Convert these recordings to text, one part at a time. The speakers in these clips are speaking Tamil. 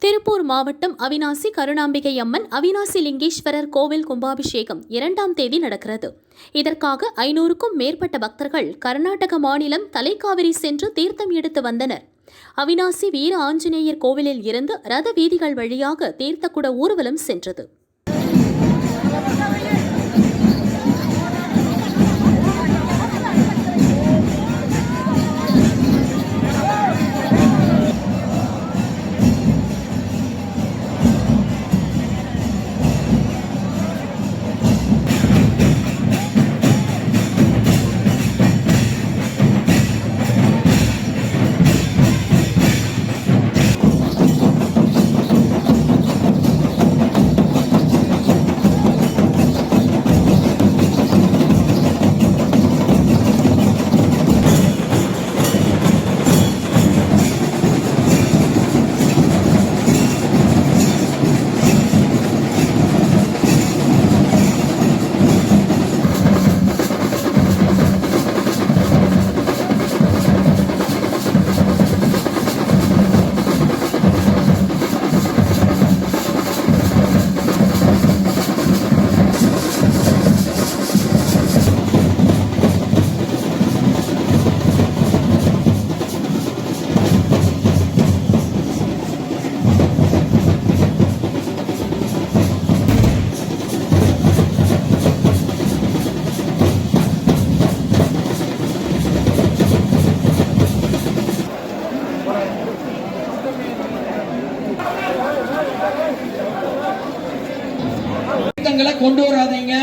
திருப்பூர் மாவட்டம் அவிநாசி கருணாம்பிகை அம்மன் அவிநாசி லிங்கேஸ்வரர் கோவில் கும்பாபிஷேகம் 2ஆம் தேதி நடக்கிறது. இதற்காக 500க்கும் மேற்பட்ட பக்தர்கள் கர்நாடக மாநிலம் தலைக்காவிரி சென்று தீர்த்தம் எடுத்து வந்தனர். அவிநாசி வீர ஆஞ்சநேயர் கோவிலில் இருந்து ரத வீதிகள் வழியாக தீர்த்தக்குட ஊர்வலம் சென்றது. கொண்டு வராதீங்க.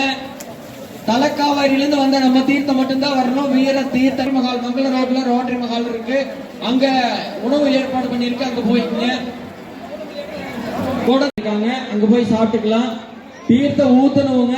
தலைக்காவிரியிலிருந்து வந்த நம்ம தீர்த்தம் மட்டும்தான் வரணும். வீர தீர்த்த மகால் மங்கள ரோட்ல ரோட்டரி மகால் இருக்கு, அங்க உணவு ஏற்பாடு பண்ணிருக்கு, அங்க போய்க்குங்க. கூட இருக்காங்க, அங்க போய் சாப்பிட்டுக்கலாம். தீர்த்த ஊத்தனவங்க